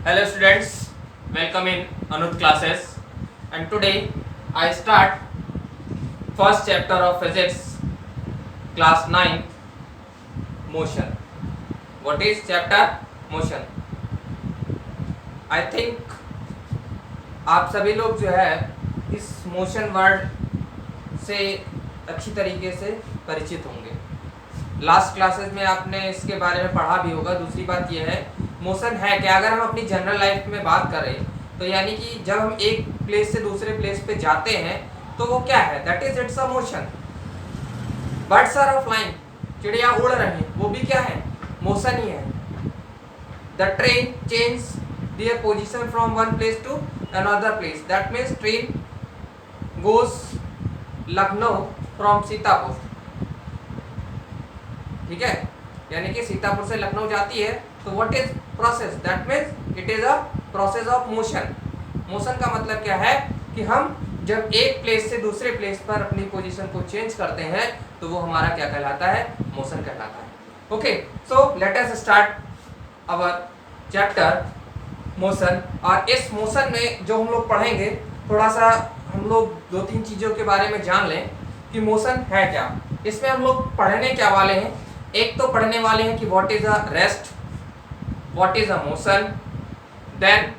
Hello students, welcome in Anuj classes, and today I start first chapter of physics class 9 motion. What is chapter motion? I think आप सभी लोग जो है इस motion word से अच्छी तरीके से परिचित होंगे। लास्ट क्लासेस में आपने इसके बारे में पढ़ा भी होगा। दूसरी बात यह है मोशन है क्या, अगर हम अपनी जनरल लाइफ में बात करें तो यानी कि जब हम एक प्लेस से दूसरे प्लेस पे जाते हैं तो वो क्या है, that is it's a motion. Birds are flying, चिड़िया उड़ रही हैं, वो भी क्या है, मोशन ही है। The train change their position from one place to another place, that means train goes Lucknow from Sitapur, ठीक है, यानी कि सीतापुर से लखनऊ जाती है तो what is process, that means it is a process of motion. Motion का मतलब क्या है कि हम जब एक प्लेस से दूसरे प्लेस पर अपनी पोजीशन को चेंज करते हैं तो वो हमारा क्या कहलाता है, मोशन कहलाता है। Okay, so let us start our chapter motion. और इस मोशन में जो हम लोग पढ़ेंगे, थोड़ा सा हम लोग दो तीन चीज़ों के बारे में जान लें कि मोशन है क्या। इसमें हम लोग पढ़ने क्या वाले हैं, एक तो पढ़ने वाले हैं कि what is a rest, what is a motion, then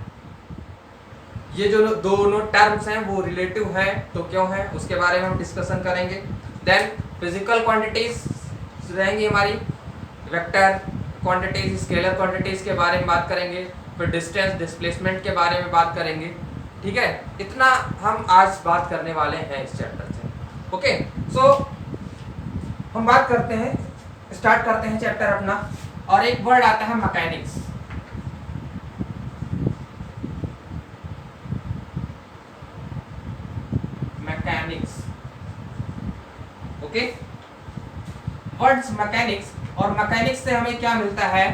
ये जो दोनों टर्म्स हैं वो रिलेटिव है तो क्यों है, उसके बारे में हम डिस्कशन करेंगे। देन फिजिकल क्वांटिटीज रहेंगी हमारी, वेक्टर क्वांटिटीज, स्केलर क्वांटिटीज के बारे में बात करेंगे, फिर डिस्टेंस डिस्प्लेसमेंट के बारे में बात करेंगे, ठीक है। इतना हम आज बात करने वाले हैं इस चैप्टर से। ओके, सो हम बात करते हैं, स्टार्ट करते हैं चैप्टर अपना। और एक वर्ड आता है mechanics. Mechanics, okay, words mechanics. और मैकेनिक्स से हमें क्या मिलता है,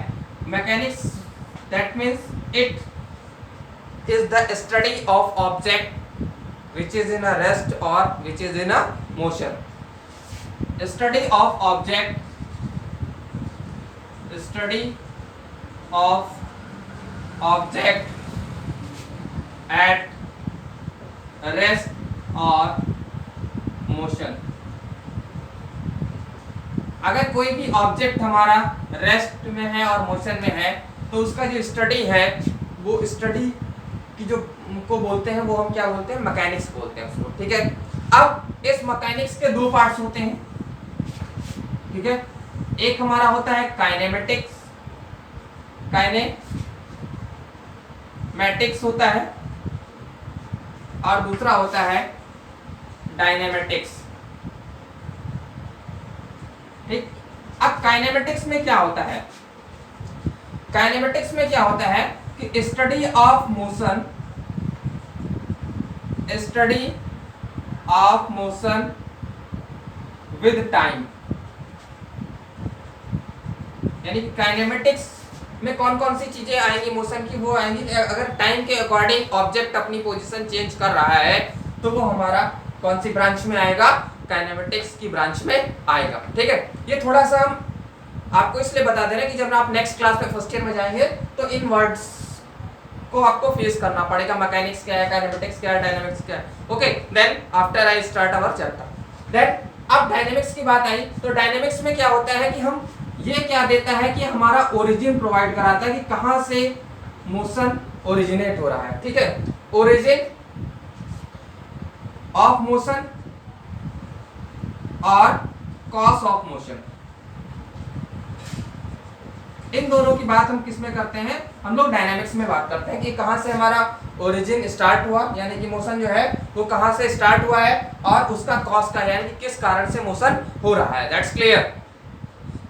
mechanics that means it is the study of object which is in a rest और which is in a motion. Study of object, study of object at rest or motion। अगर कोई भी ऑब्जेक्ट हमारा रेस्ट में है और motion में है तो उसका जो स्टडी है वो स्टडी की जो को बोलते हैं वो हम क्या बोलते हैं, मैकेनिक्स बोलते हैं उसको, ठीक है। अब इस मैकेनिक्स के दो पार्ट्स होते हैं, ठीक है। एक हमारा होता है काइनेमेटिक्स, काइनेमेटिक्स होता है, और दूसरा होता है डायनेमेटिक्स, ठीक। अब काइनेमेटिक्स में क्या होता है, काइनेमेटिक्स में क्या होता है कि study of motion, study of motion with time, यानी कि काइनेमेटिक्स में कौन कौन सी चीजें आएंगी मोशन की, वो आएंगी अगर टाइम के अकॉर्डिंग ऑब्जेक्ट अपनी पोजीशन चेंज कर रहा है तो वो हमारा कौन सी ब्रांच में आएगा, काइनेमेटिक्स की ब्रांच में आएगा, ठीक है। ये थोड़ा सा हम आपको इसलिए बता दे रहे हैं कि जब आप नेक्स्ट क्लास में फर्स्ट ईयर में जाएंगे तो इन वर्ड्स को आपको फेस करना पड़ेगा, मैकेनिक्स क्या है, काइनेमेटिक्स क्या है, डायनामिक्स क्या है। Okay, then after I start our chapter. देन अब डायनामिक्स की बात आई तो डायनामिक्स में क्या होता है कि हम ये क्या देता है कि हमारा ओरिजिन प्रोवाइड कराता है कि कहां से मोशन ओरिजिनेट हो रहा है, ठीक है। ओरिजिन ऑफ मोशन और कॉज ऑफ मोशन, इन दोनों की बात हम किस में करते हैं, हम लोग डायनामिक्स में बात करते हैं कि कहां से हमारा ओरिजिन स्टार्ट हुआ, यानी कि मोशन जो है वो कहां से स्टार्ट हुआ है और उसका कॉज का यानी कि किस कारण से मोशन हो रहा है, दैट्स क्लियर।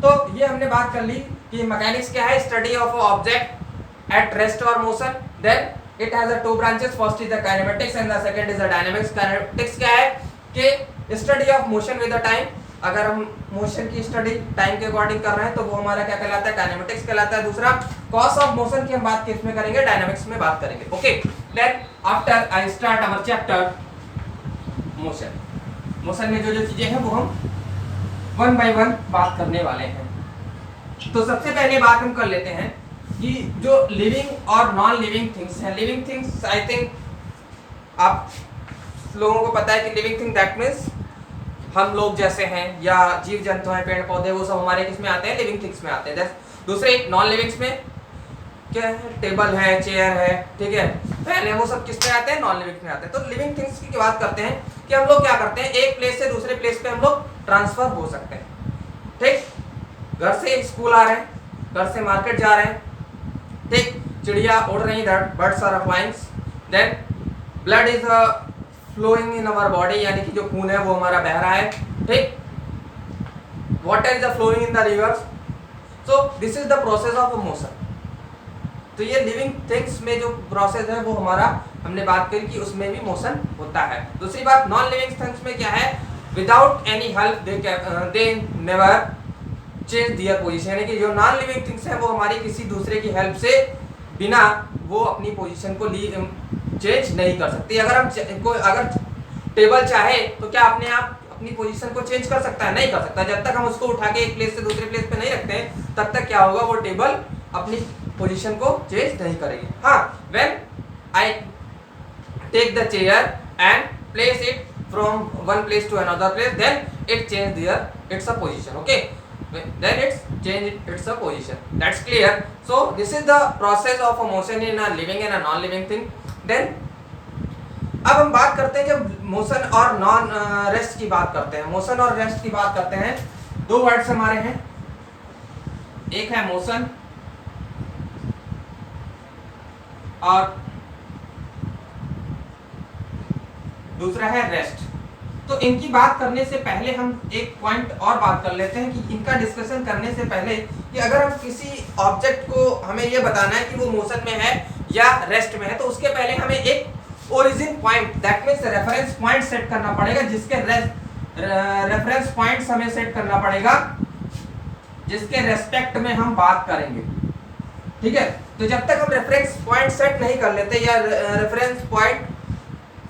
तो ये हमने बात कर ली कि मैकेनिक्स क्या है, study of object at rest और motion. Then it has two branches, first is the kinematics and the second is the dynamics. Kinematics क्या है कि study of motion with the time, अगर हम मोशन की स्टडी टाइम के according कर रहे हैं तो वो हमारा क्या कहलाता है, काइनेमेटिक्स कहलाता है। दूसरा कॉज ऑफ मोशन की हम बात किस में करेंगे, डायनामिक्स में बात करेंगे। Okay, then after I start our chapter motion. Motion में जो जो चीजें हैं वो हम वन बाय वन बात करने वाले हैं। तो सबसे पहले बात हम कर लेते हैं कि जो लिविंग और नॉन लिविंग थिंग्स हैं, लिविंग थिंग्स आई थिंक आप लोगों को पता है कि लिविंग थिंग दैट मीन्स हम लोग जैसे हैं या जीव जंतु हैं, पेड़ पौधे, वो सब हमारे किस में आते हैं, लिविंग थिंग्स में आते हैं। दूसरे नॉन लिविंग्स में क्या है, टेबल है, चेयर है, ठीक है, फैन है, वो सब किस में आते हैं, नॉन लिविंग में आते हैं। तो लिविंग थिंग्स की बात करते हैं कि हम लोग क्या करते हैं, एक प्लेस से दूसरे प्लेस पे हम लोग ट्रांसफर हो सकते हैं। ठीक, घर से स्कूल आ रहे हैं, घर से मार्केट जा रहे हैं, ठीक, चिड़िया उड़ रही है, birds are flying, then blood is flowing in our body, यानी कि जो खून है वो हमारा बह रहा है, ठीक, water is flowing in the rivers, so this is the process of motion. तो ये लिविंग थिंग्स में जो प्रोसेस है वो हमारा, हमने बात करी कि उसमें भी मोशन होता है। दूसरी बात, नॉन लिविंग थिंग्स में क्या है, without any help they never change their position, यानी कि जो नॉन लिविंग थिंग्स है वो हमारी किसी दूसरे की हेल्प से बिना वो अपनी पोजीशन को चेंज नहीं कर सकती। अगर टेबल चाहे तो क्या अपने आप अपनी पोजीशन को चेंज कर सकता है? नहीं कर सकता। जब तक हम उसको उठा के एक प्लेस से दूसरे प्लेस पे नहीं रखते हैं तब तक क्या होगा, वो टेबल अपनी पोजीशन को चेंज नहीं करेगी। हाँ, when I take the chair and place it from one place to another place, then it change their it's a position, okay, then it's change its position. That's clear. So this is the process of a motion in a living and a non-living thing. Then अब हम बात करते हैं, जब motion और non rest की बात करते हैं, मोशन और रेस्ट की बात करते हैं, दो वर्ड्स हमारे हैं, एक है मोशन और दूसरा है रेस्ट। तो इनकी बात करने से पहले हम एक पॉइंट और बात कर लेते हैं कि इनका डिस्कशन करने से पहले कि अगर हम किसी ऑब्जेक्ट को हमें ये बताना है कि वो मोशन में है या रेस्ट में है, तो उसके पहले हमें एक origin point, that means reference point set करना पड़ेगा, जिसके रेफरेंस पॉइंट्स हमें सेट करना पड़ेगा जिसके रेस्पेक्ट में हम बात करेंगे। ठीक है, तो जब तक हम रेफरेंस पॉइंट सेट नहीं कर लेते या रेफरेंस पॉइंट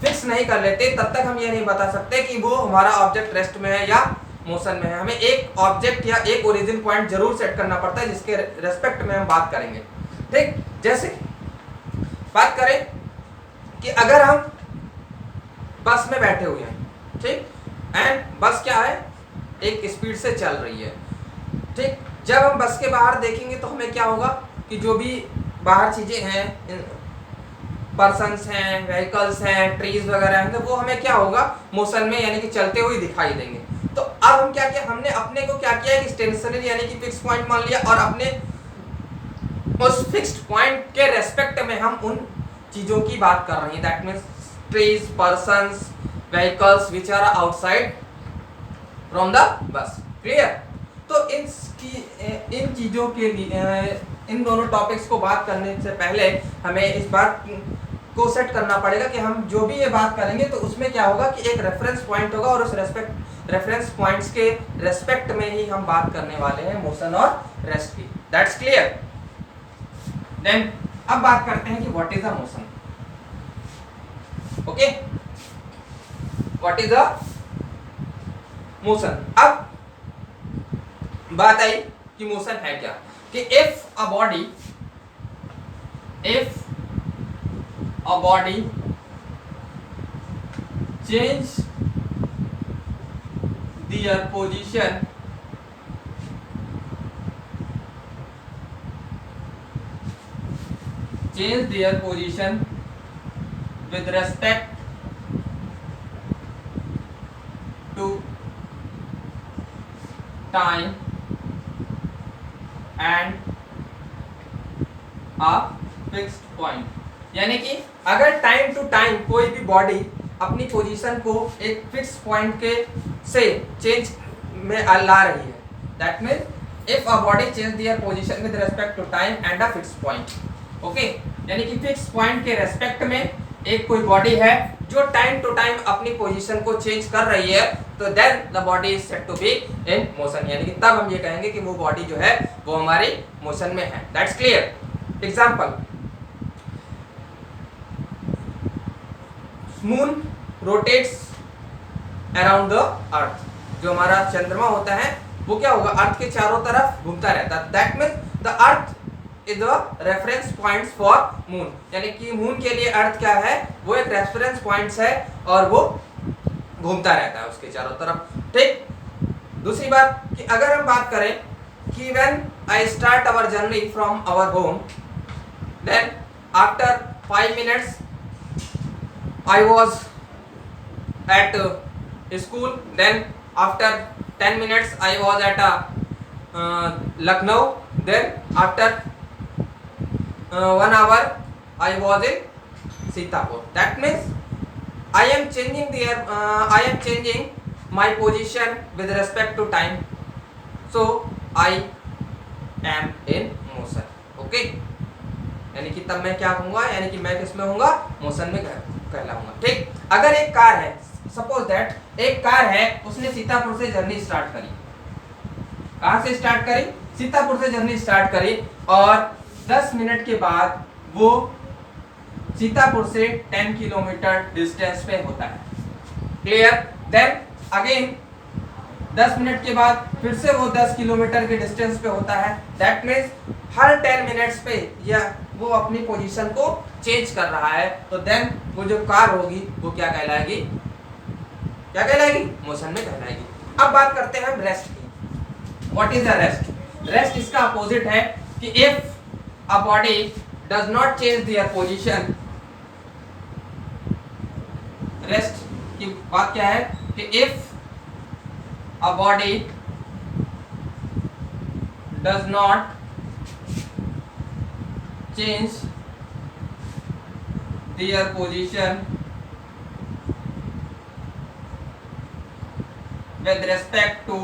फिक्स नहीं कर लेते तब तक हम ये नहीं बता सकते कि वो हमारा ऑब्जेक्ट रेस्ट में है या मोशन में है। हमें एक ऑब्जेक्ट या एक ओरिजिन पॉइंट जरूर सेट करना पड़ता है जिसके रेस्पेक्ट में हम बात करेंगे। ठीक, जैसे बात करें कि अगर हम बस में बैठे हुए हैं, ठीक, एंड बस क्या है, एक स्पीड से चल रही है, ठीक, जब हम बस के बाहर देखेंगे तो हमें क्या होगा कि जो भी बाहर चीजें हैं, पर्सन्स हैं, व्हीकल्स हैं, ट्रीज वगैरह हैं, तो वो हमें क्या होगा, मोशन में यानी कि चलते हुए दिखाई देंगे। तो अब हम क्या किया, हमने अपने को क्या किया कि स्टेशनरी यानी कि फिक्स पॉइंट मान लिया और अपने उस फिक्स्ड पॉइंट के रेस्पेक्ट में हम उन चीजों की बात कर रहे हैं, that means trees, persons, vehicles which are outside from the bus. Clear? तो इन चीजों के लिए, इन दोनों टॉपिक्स को बात करने से पहले हमें इस बात को सेट करना पड़ेगा कि हम जो भी ये बात करेंगे तो उसमें क्या होगा कि एक रेफरेंस पॉइंट होगा और उस रेफरेंस पॉइंट्स के रेस्पेक्ट में ही हम बात करने वाले हैं मोशन और रेस्ट की। That's clear? देन अब बात करते हैं कि what is a motion. Okay, what is a motion. अब बात आई कि मोशन है क्या, कि if a body change their position with respect to time and a fixed point, यानी कि अगर टाइम टू टाइम कोई भी बॉडी अपनी पोजीशन को एक फिक्स पॉइंट के से चेंज में ला रही है, that means if a body change their position with respect to time and a fix point, okay, यानी कि फिक्स पॉइंट के रेस्पेक्ट में एक कोई बॉडी है जो टाइम टू टाइम अपनी पोजीशन को चेंज कर रही है, तो then the body is said to be in motion, यानी कि तब हम ये कहेंगे कि वो बॉडी जो है वो हमारी मोशन में है। That's clear? Example, moon rotates around the earth, जो हमारा चंद्रमा होता है वो क्या होगा, अर्थ के चारों तरफ घूमता रहता है, that means the earth is a reference points for moon, यानी कि मून के लिए अर्थ क्या है, वो एक रेफरेंस पॉइंट्स है और वो घूमता रहता है उसके चारों तरफ। ठीक, दूसरी बात कि अगर हम बात करें कि when I start our journey from our home, then after 5 minutes I was at school, then after 10 minutes I was at Lucknow, then after 1 hour I was in Sitapur. That means I am changing my position with respect to time, so I am in motion. Okay, यानी कि तब मैं क्या कहूंगा, यानी कि मैं किसमें होऊंगा, मोशन में कहलाऊंगा। ठीक, अगर एक कार है, सपोज दैट एक कार है, उसने सीतापुर से जर्नी स्टार्ट करी, कहां से स्टार्ट करी, सीतापुर से जर्नी स्टार्ट करी, और 10 मिनट के बाद वो सीतापुर से 10 किलोमीटर डिस्टेंस पे होता है। क्लियर, देन अगेन 10 मिनट के बाद फिर से वो 10 किलोमीटर के डिस्टेंस पे होता है। दैट मीन्स हर 10 मिनट्स पे या वो अपनी पोजीशन को चेंज कर रहा है, तो देन वो जो कार होगी वो क्या कहलाएगी, क्या कहलाएगी, मोशन में कहलाएगी। अब बात करते हैं हम रेस्ट की। What is the rest? Rest इसका अपोजिट है कि if a body does not change their position, rest की बात क्या है कि if a body does not change their position with respect to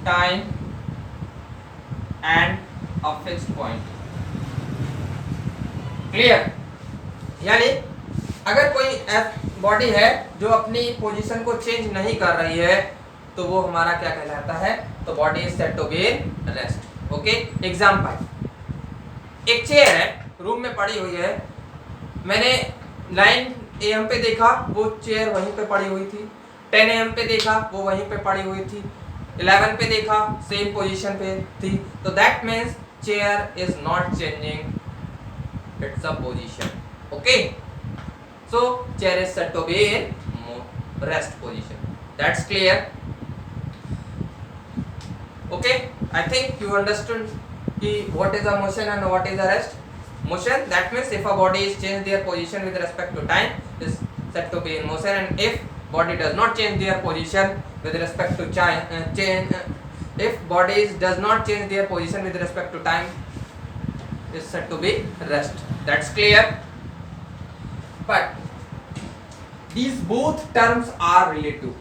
time and a fixed point. Clear? यानी अगर कोई बॉडी है जो अपनी पोजीशन को चेंज नहीं कर रही है, तो वो हमारा क्या कहलाता है, तो body is said to be in rest. Okay, example, एक चेयर है, रूम में पड़ी हुई है, मैंने 9 AM पे देखा वो चेयर वहीं पे पड़ी हुई थी, 10 AM पे देखा वो वहीं पे पड़ी हुई थी, 11 पे देखा सेम पोजीशन पे थी, तो that means chair is not changing it's a position. Okay, so chair is said to be in rest position. That's clear? Okay, I think you understood ki what is a motion and what is a rest. Motion, that means if a body is change their position with respect to time is said to be in motion, and if body does not change their position with respect to if bodies does not change their position with respect to time is said to be rest. That's clear? But these both terms are relative.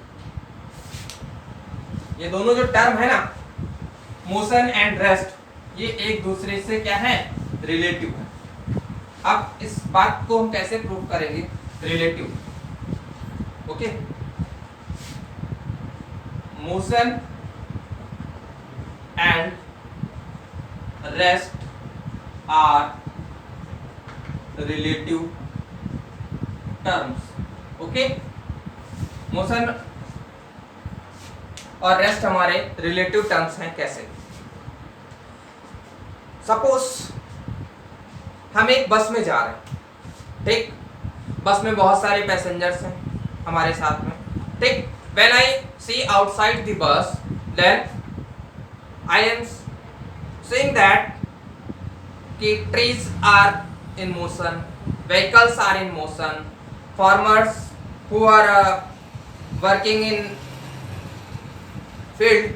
ये दोनों जो term है ना, motion and rest, ये एक दूसरे से क्या है, रिलेटिव है। अब इस बात को हम कैसे प्रूव करेंगे, relative. Okay, motion and rest are relative terms. Okay, motion और रेस्ट हमारे रिलेटिव टर्म्स हैं। कैसे? सपोज हम एक बस में जा रहे हैं, ठीक, बस में बहुत सारे पैसेंजर्स हैं हमारे साथ में, ठीक। When I see outside the bus, then I am seeing that कि trees are in motion, vehicles are in motion, farmers who are working in field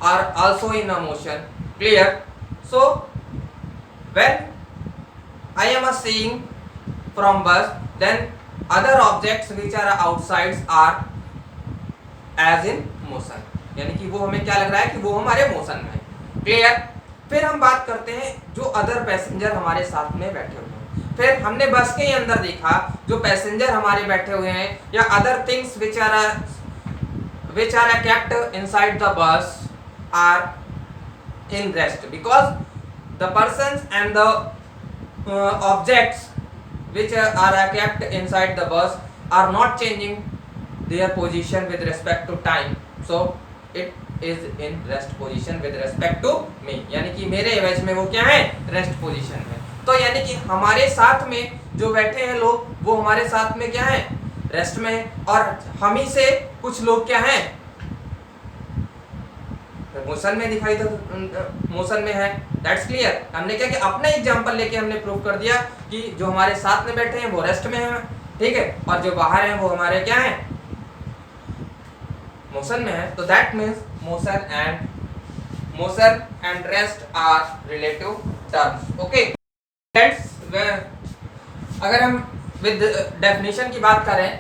are also in a motion. Clear? So when I am seeing from bus, then other objects which are outside are as in motion, यानी कि वो हमें क्या लग रहा है कि वो हमारे मोशन में है। क्लियर? फिर हम बात करते हैं जो अदर पैसेंजर हमारे साथ में बैठे हुए हैं। फिर हमने बस के अंदर देखा जो पैसेंजर हमारे बैठे हुए हैं या other things which are kept inside the bus are in rest, because the persons and the objects which are kept inside the bus are not changing their position with respect to time, so it is in rest position with respect to me, यानी कि मेरे एवज में वो क्या है, rest position में। तो यानी कि हमारे साथ में जो बैठे हैं लोग वो हमारे साथ में क्या है, रेस्ट में, और हम ही से कुछ लोग क्या हैं, मोशन में दिखाई दे, मोशन में है। That's clear. हमने क्या किया, अपना एग्जांपल लेके हमने प्रूव कर दिया कि जो हमारे साथ में बैठे हैं वो रेस्ट में हैं, ठीक है, और जो बाहर हैं वो हमारे क्या हैं, मोशन में है। तो that means motion and rest are relative terms. Okay friends, अगर हम विद डेफिनेशन की बात करें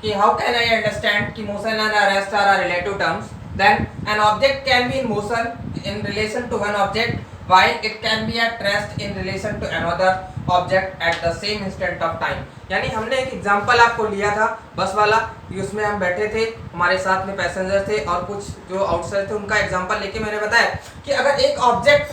कि हाउ कैन आई अंडरस्टैंड कि motion and rest are relative terms, then an object can be in motion in relation to one object while it can be at rest in relation to another object at the same instant of time। यानी हमने एक example आपको लिया था बस वाला कि उसमें हम बैठे थे, हमारे साथ में पैसेंजर थे और कुछ जो आउटसाइड थे, उनका एग्जांपल लेके मैंने बताया कि अगर एक ऑब्जेक्ट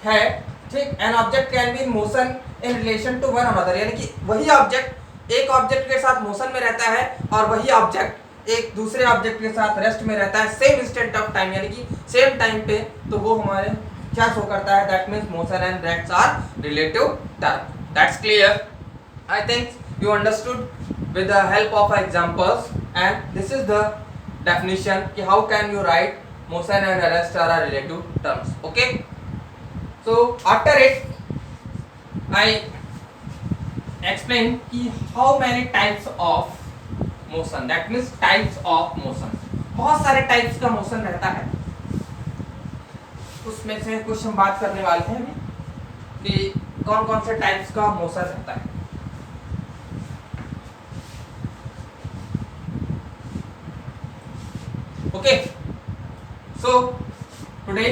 है, ठीक, an object can be in motion in relation to one another, यानी कि वही ऑब्जेक्ट एक ऑब्जेक्ट के साथ मोशन में रहता है और वही ऑब्जेक्ट एक दूसरे ऑब्जेक्ट के साथ रेस्ट में रहता है सेम इंस्टेंट ऑफ टाइम, यानी कि सेम टाइम पे, तो वो हमारे क्या शो करता है, that means motion and rest are relative term. That's clear. I think you understood with the help of examples, and this is the definition कि how can you write motion and rest are relative terms. Okay, so after it I explain कि how many types of motion, that means types of motion. बहुत सारे types का motion रहता है, उसमें से कुछ हम बात करने वाले हैं कि कौन कौन से टाइप्स का मोशन रहता है। Okay, so today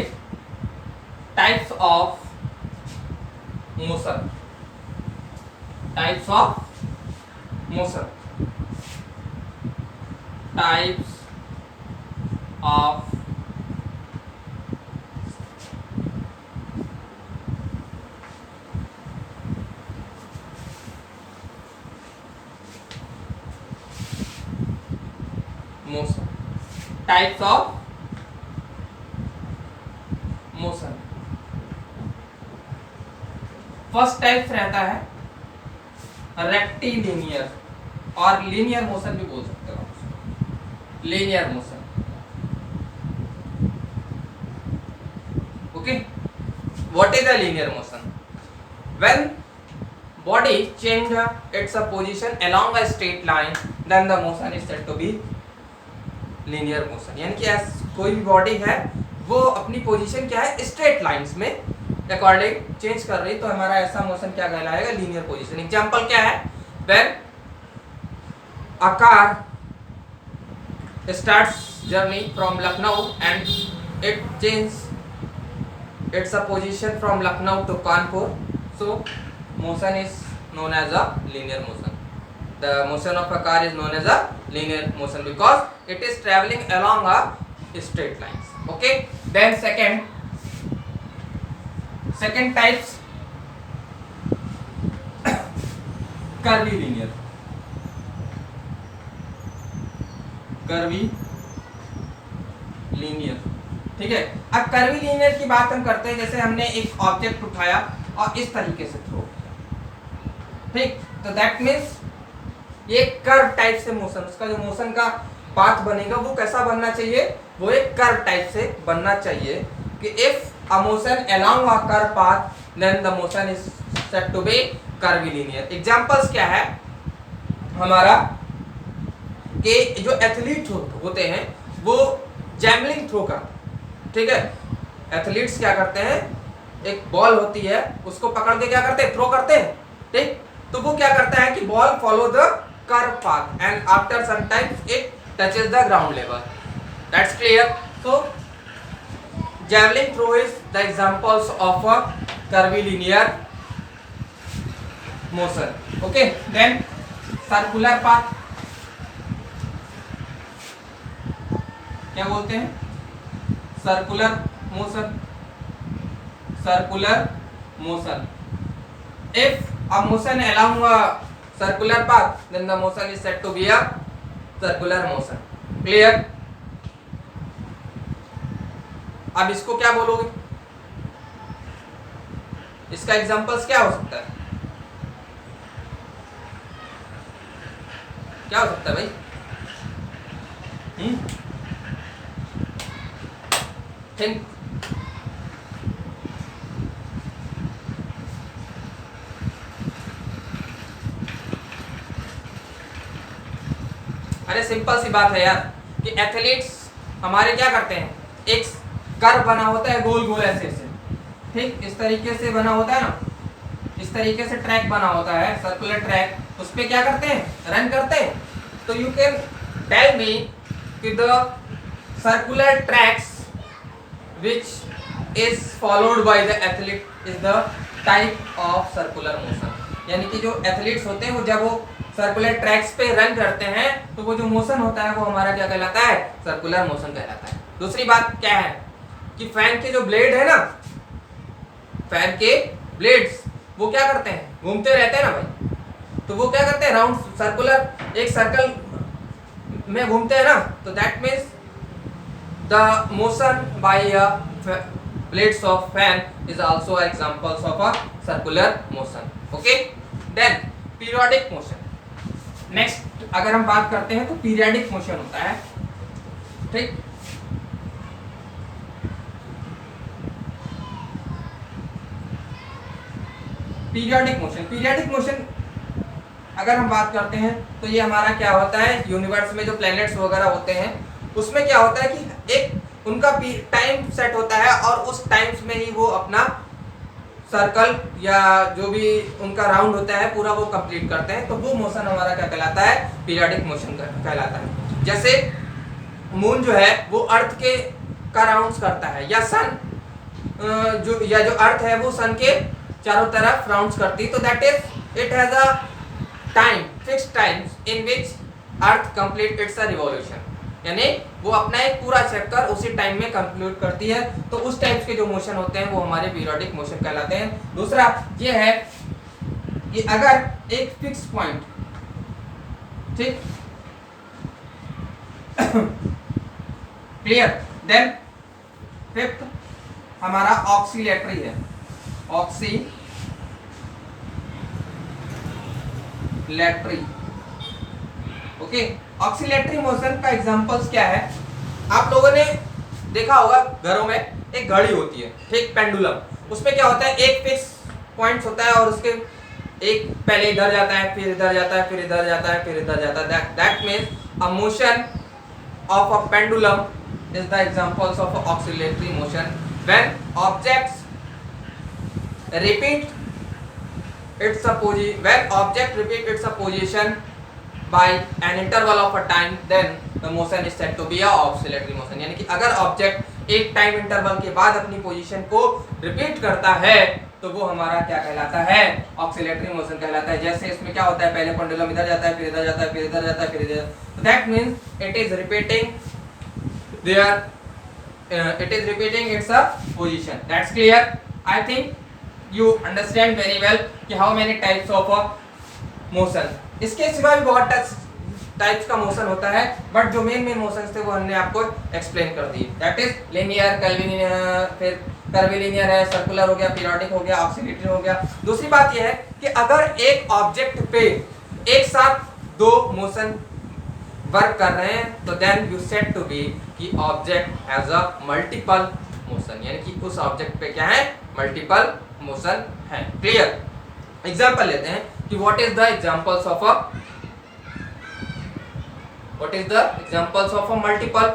types of motion, types of motion, types of motion, types of motion। First type रहता है रेक्टिलिनियर, और लीनियर मोशन भी बोल सकते हो, linear motion। okay, what is a linear motion? When body change its position along a straight line, then the motion is said to be linear motion। यानी कि कोई भी बॉडी है वो अपनी पोजीशन क्या है, स्ट्रेट लाइंस में अकॉर्डिंग चेंज कर रही, तो हमारा ऐसा मोशन क्या कहलाएगा, लीनियर पोजीशन। एग्जांपल क्या है, when a car starts journey from Lucknow and it changes its position from Lucknow to Kanpur, so motion is known as a linear motion। The motion of a car is known as a linear motion because it is traveling along a straight lines। okay, then second types curvilinear, curvy linear, ठीक है। अब curvy linear की बात हम करते हैं, जैसे हमने एक ऑब्जेक्ट उठाया और इस तरीके से थ्रो किया, ठीक, तो दैट मींस ये कर्व टाइप से मोशन, उसका जो मोशन का पाथ बनेगा वो कैसा बनना चाहिए, वो एक कर्व टाइप से बनना चाहिए कि if a motion along a curve path then the motion is said to be curvilinear. Examples क्या है हमारा, कि जो एथलीट होते हैं वो जैवलिन थ्रो करते हैं, ठीक है। एथलीट्स क्या करते हैं, एक बॉल होती है उसको पकड़ के क्या करते हैं, थ्रो करते हैं, ठीक, तो वो क्या करता है कि ball follow the curve path and after some time it touches the ground level. That's clear. So javelin throw is the examples of a curvilinear motion. Okay, then circular path क्या बोलते हैं, circular motion, circular motion. If a motion along a circular path, then the motion is said to be a circular motion। Clear? अब इसको क्या बोलोगे, इसका examples क्या हो सकता है, क्या हो सकता है भाई? थिंक। अरे सिंपल सी बात है यार कि एथलीट्स हमारे क्या करते हैं, एक कर्व बना होता है गोल गोल ऐसे ऐसे, ठीक इस तरीके से बना होता है ना, इस तरीके से ट्रैक बना होता है सर्कुलर ट्रैक, उस पे क्या करते हैं, रन करते हैं। तो यू कैन टेल मी कि the circular tracks which is followed by the athlete is the type of circular motion. यानी कि जो एथलीट्स होते हैं वो जब वो सर्कुलर ट्रैक्स पे रन करते हैं तो वो जो मोशन होता है वो हमारा क्या कहलाता है, सर्कुलर मोशन कहलाता है। दूसरी बात क्या है कि फैन के जो ब्लेड है ना, फैन के ब्लेड्स वो क्या करते हैं, घूमते रहते हैं ना भाई, तो वो क्या करते हैं, राउंड सर्कुलर एक सर्कल में घूमते हैं ना, तो that means the motion by blades of fan is also examples of a circular motion. Okay, then periodic motion. Next अगर हम बात करते हैं तो पीरियडिक मोशन होता है, ठीक। पीरियडिक मोशन अगर हम बात करते हैं तो ये हमारा क्या होता है, यूनिवर्स में जो प्लैनेट्स वगैरह होते हैं उसमें क्या होता है कि एक उनका टाइम सेट होता है और उस टाइम्स में ही वो अपना सर्कल या जो भी उनका राउंड होता है पूरा वो कंप्लीट करते हैं, तो वो मोशन हमारा क्या कहलाता है, पीरियडिक मोशन कहलाता है। जैसे मून जो है वो अर्थ के का राउंड्स करता है, या सन जो अर्थ है वो सन के चारों तरफ राउंड्स करती है, तो that is it has a time, fixed times in which earth complete it's a revolution, यानी वो अपना एक पूरा चक्कर उसी टाइम में कंप्लीट करती है, तो उस टाइप्स के जो मोशन होते हैं वो हमारे पीरियडिक मोशन कहलाते हैं। दूसरा ये है कि अगर एक फिक्स पॉइंट, ठीक क्लियर, देन फिफ्थ हमारा ऑक्सीलेटरी है, ऑक्सीलेटरी। ओके, ऑक्सीलेटरी मोशन का एग्जांपल्स क्या है, आप लोगों ने देखा होगा घरों में एक घड़ी होती है, ठीक, पेंडुलम, उसमें क्या होता है, एक फिक्स पॉइंट्स होता है और उसके एक पहले इधर जाता है, फिर इधर जाता है, फिर इधर जाता है, फिर इधर जाता है, that means a motion of a pendulum is the examples of oscillatory motion. When objects repeat its position by an interval of a time, then the motion is said to be a oscillatory motion। यानी कि अगर object एक time interval के बाद अपनी position को repeat करता है तो वो हमारा क्या कहलाता है, ऑक्सीलेटरी मोशन कहलाता है। जैसे इसमें क्या होता है, पहले पेंडुलम इधर जाता है, फिर इधर जाता है, फिर इधर जाता है, फिर इधर, तो that means it is repeating it's a position. That's clear, I think you understand very well कि how many types of motion। इसके सिवा भी बहुत टाइप्स का मोशन होता है, बट जो मेन मोशंस थे वो हमने आपको एक्सप्लेन कर दी। दैट इज लिनियर, फिर कर्वीलिनियर है, सर्कुलर हो गया, पीरियोडिक हो गया, ऑक्सीलेटरी हो गया। दूसरी बात यह है कि अगर एक ऑब्जेक्ट पे एक साथ दो मोशन वर्क कर रहे हैं तो then you said to be कि object has a multiple motion, यानी कि उस ऑब्जेक्ट पे क्या है, मल्टीपल मोशन है। क्लियर, एग्जांपल लेते हैं कि what is the examples of a multiple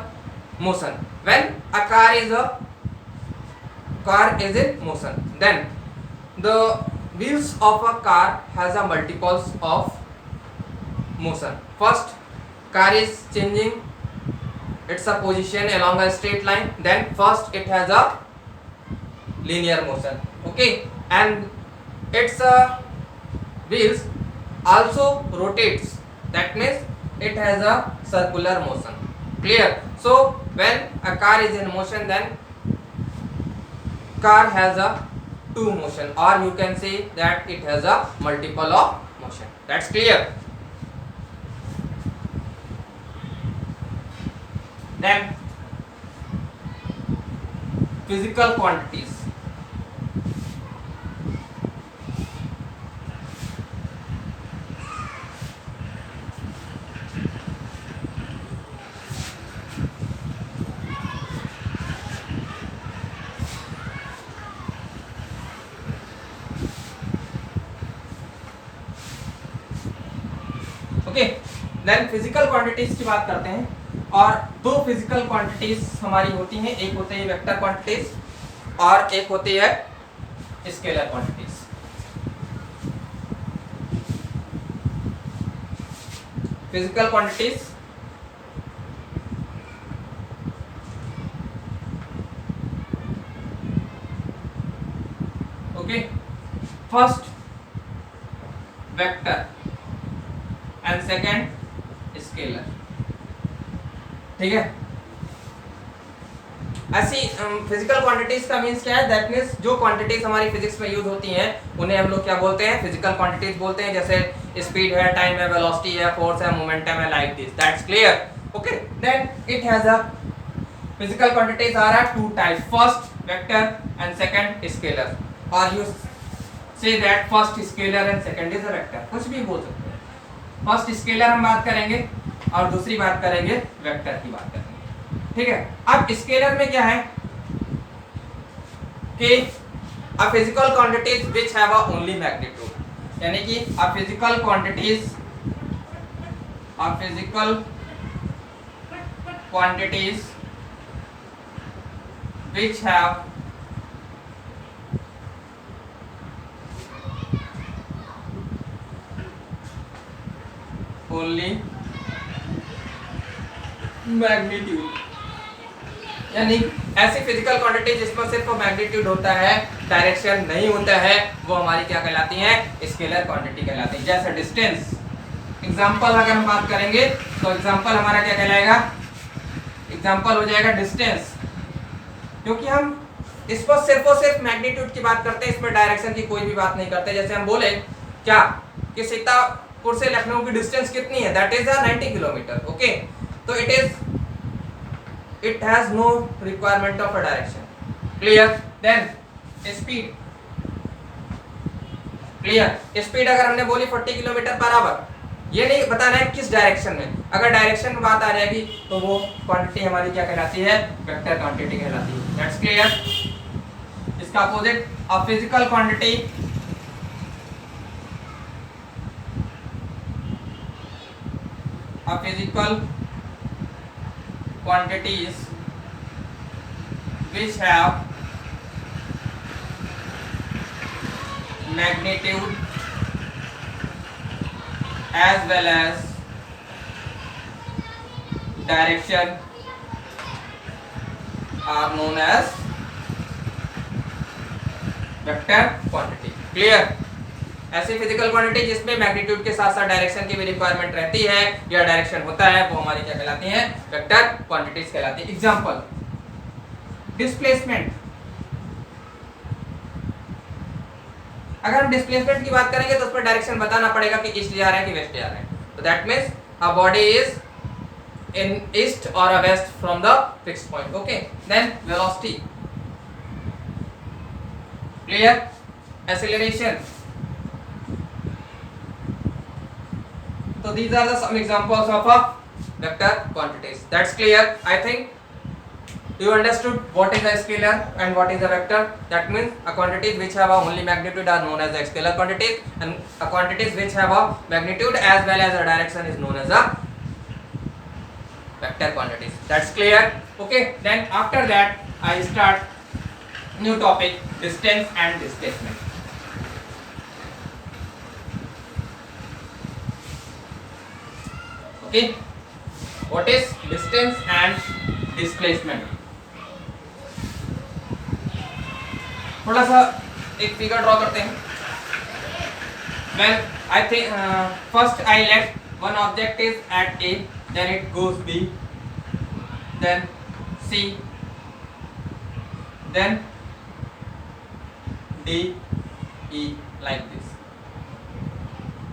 motion. When a car is in motion, then the wheels of a car has a multiples of motion. First, car is changing its position along a straight line, then first it has a linear motion, okay, and its wheels also rotates, that means it has a circular motion। Clear? So when a car is in motion, then car has a two motion, or you can say that it has a multiple of motion। That's clear? Then physical quantities. Okay, then physical quantities की बात करते हैं, और दो physical quantities हमारी होती हैं, एक होती है वेक्टर क्वांटिटीज और एक होती है scalar quantities. Physical quantities okay, first vector and second scalar, ठीक है। ऐसी फिजिकल क्वांटिटीज का मींस क्या है, दैट मींस जो क्वांटिटीज हमारी फिजिक्स में यूज होती हैं उन्हें हम लोग क्या बोलते हैं, फिजिकल क्वांटिटीज बोलते हैं। जैसे स्पीड है, टाइम है, वेलोसिटी है, फोर्स है, मोमेंटम है, like this, that's clear. Okay, then it has a physical quantities are are two types, first vector and second scalar, और you say that first scalar and second is a vector, कुछ भी बोल सकते हैं। First scalar हम बात करेंगे और दूसरी बात करेंगे वेक्टर की बात करेंगे, ठीक है। अब स्केलर में क्या है कि अ physical quantities which have a only magnitude, यानी कि अ physical quantities which have only magnitude, यानी ऐसी फिजिकल क्वांटिटी जिसमें सिर्फ मैग्नीट्यूड होता है, डायरेक्शन नहीं होता है, वो हमारी क्या कहलाती है, स्केलर क्वांटिटी कहलाती है। जैसे डिस्टेंस, एग्जांपल अगर हम बात करेंगे तो एग्जांपल हमारा क्या कहलाएगा, एग्जांपल हो जाएगा डिस्टेंस, क्योंकि हम इस पर सिर्फ और सिर्फ मैग्नीट्यूड की बात करते हैं, इसमें डायरेक्शन की कोई भी बात नहीं करते। जैसे हम बोले क्या कि सीतापुर से लखनऊ की डिस्टेंस कितनी है, दैट इज 90 किलोमीटर, ओके। तो it has no requirement of a direction, clear। then speed, clear। Speed अगर हमने बोली 40 किलोमीटर पर आवर, ये नहीं बताना है किस डायरेक्शन में, अगर डायरेक्शन में बात आ जाएगी तो वो क्वांटिटी हमारी क्या कहलाती है, वेक्टर क्वांटिटी कहलाती है, दैट्स क्लियर। इसका opposite a physical quantity, a physical quantities which have magnitude as well as direction are known as vector quantity, clear। ऐसी फिजिकल क्वांटिटी जिसमें मैग्नीट्यूड के साथ साथ डायरेक्शन की भी रिक्वायरमेंट रहती है या डायरेक्शन होता है, वो हमारी क्या कहलाती है, वेक्टर क्वांटिटीज कहलाती है। एग्जांपल डिस्प्लेसमेंट, अगर हम डिस्प्लेसमेंट की बात करेंगे तो उस पर डायरेक्शन बताना पड़ेगा कि ईस्ट जा रहे हैं कि वेस्ट जा रहे हैं, तो that means a body is in east और a west from the fixed point, okay. Then velocity, clear. Acceleration, so these are the some examples of a vector quantities, that's clear। I think you understood what is a scalar and what is a vector, that means a quantities which have a only magnitude are known as the scalar quantities, and a quantities which have a magnitude as well as a direction is known as a vector quantities, that's clear, okay। then after that I start new topic, distance and displacement, okay। what is distance and displacement, थोड़ा सा एक figure draw करते हैं। when I think first I let one object is at A, then it goes B, then C, then D, E, like this,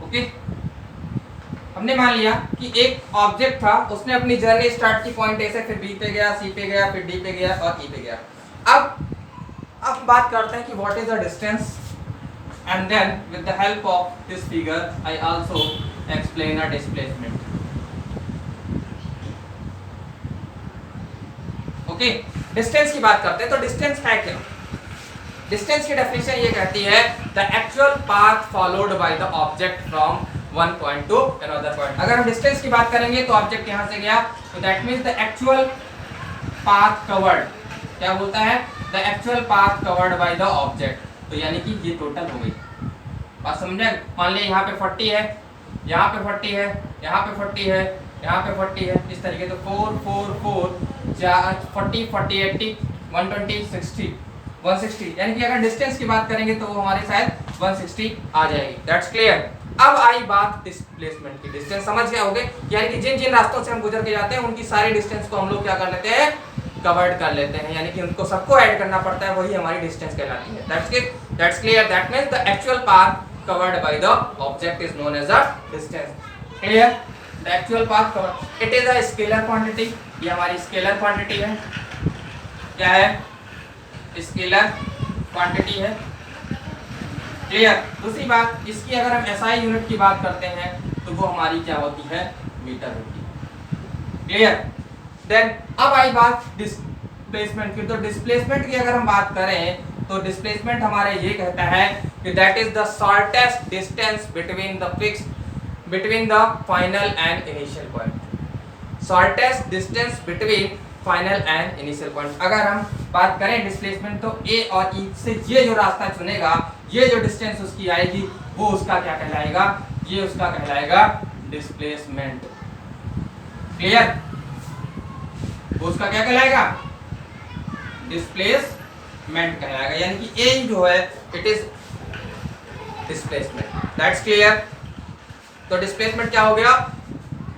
okay। हमने मान लिया कि एक ऑब्जेक्ट था, उसने अपनी जर्नी स्टार्ट की पॉइंट ए से, फिर बी पे गया, सी पे गया, फिर डी पे गया और ई पे गया। अब अब बात करते हैं कि what is the distance, and then with the help of this figure I also explain a displacement. Okay, distance की बात करते हैं। तो डिस्टेंस है क्या? डिस्टेंस की डेफिनेशन ये कहती है the actual path followed by the object from one point two another point. अगर हम डिस्टेंस की बात करेंगे तो ऑब्जेक्ट यहां से गया, तो that means the actual path covered, क्या बोलता है, the actual path covered by the object. तो यानी कि ये टोटल हो गई, बात समझे? मान लिया यहाँ पे 40 है, यहाँ पे 40 है, यहाँ पे 40 है, यहाँ पे 40 है, इस तरीके। तो 4 4 4 40 40 80 120 60 160, यानी कि अगर डिस्टेंस की बात करेंगे तो वो हमारे शायद 160 आ जाएगी। That's clear. अब आई बात डिस्प्लेसमेंट की। डिस्टेंस समझ गए होगे, यानी कि जिन जिन रास्तों से हम गुजर के जाते हैं उनकी सारी डिस्टेंस को हम लोग क्या कर लेते हैं, कवर्ड कर लेते हैं, यानी कि उनको सबको ऐड करना पड़ता है, वही हमारी डिस्टेंस कहलाती है। That's clear. That means the actual path covered by the object is known as a distance. Clear? The actual path covered, it is a scalar quantity. ये हमारी स्केलर क्वांटिटी है। क्या है? स्केलर क्वांटिटी है। Clear? दूसरी बात, इसकी अगर हम एसआई यूनिट की बात करते हैं तो वो हमारी क्या होती है, मीटर होती है। क्लियर? देन अब आई बात डिस्प्लेसमेंट की। तो डिस्प्लेसमेंट की अगर हम बात करें तो डिस्प्लेसमेंट हमारे ये कहता है कि that is the shortest distance between the final and initial point. Shortest distance between final and initial point. अगर हम बात करें डिस्प्लेसमेंट तो ए और ई से ये जो रास्ता चुनेगा, ये जो डिस्टेंस उसकी आएगी, वो उसका क्या कहलाएगा, ये उसका कहलाएगा डिस्प्लेसमेंट। क्लियर? वो उसका क्या कहलाएगा, डिस्प्लेसमेंट कहलाएगा, यानी कि ए जो है it is displacement. That's clear. तो डिस्प्लेसमेंट क्या हो गया,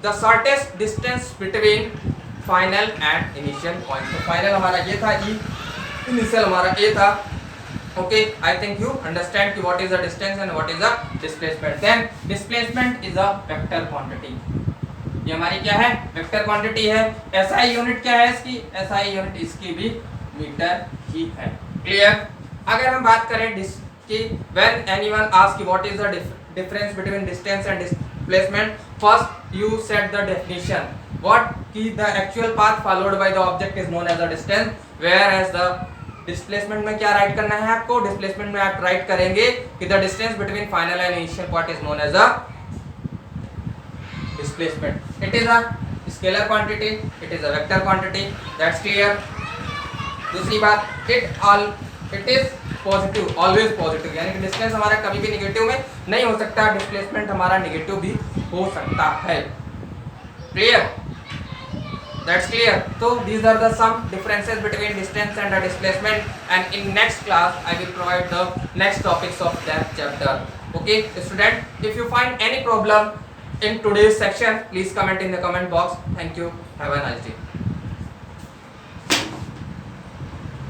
the shortest distance between final and initial point. तो फाइनल हमारा ये था ई, इनिशियल हमारा ए था। Okay, I think you understand कि what is the distance and what is the displacement. Then displacement is a vector quantity. ये हमारी क्या है, वेक्टर क्वांटिटी है। एसआई यूनिट क्या है इसकी, एसआई यूनिट इसकी भी मीटर ही है। क्लियर? अगर हम बात करें कि when anyone ask what is the difference between distance and displacement, first you set the definition what कि the actual path followed by the object is known as the distance, whereas the displacement में क्या right करना है आपको, displacement में आप right करेंगे कि the distance between final and initial point is known as a displacement. It is a scalar quantity, it is a vector quantity. That's clear. दूसरी बात, it is positive, always positive, यानी कि distance हमारा कभी भी negative में नहीं हो सकता, डिस्प्लेसमेंट हमारा नेगेटिव भी हो सकता है। Clear? That's clear. So these are the some differences between distance and the displacement, and in next class I will provide the next topics of that chapter. Okay student, if you find any problem in today's section, please comment in the comment box. Thank you. Have a nice day.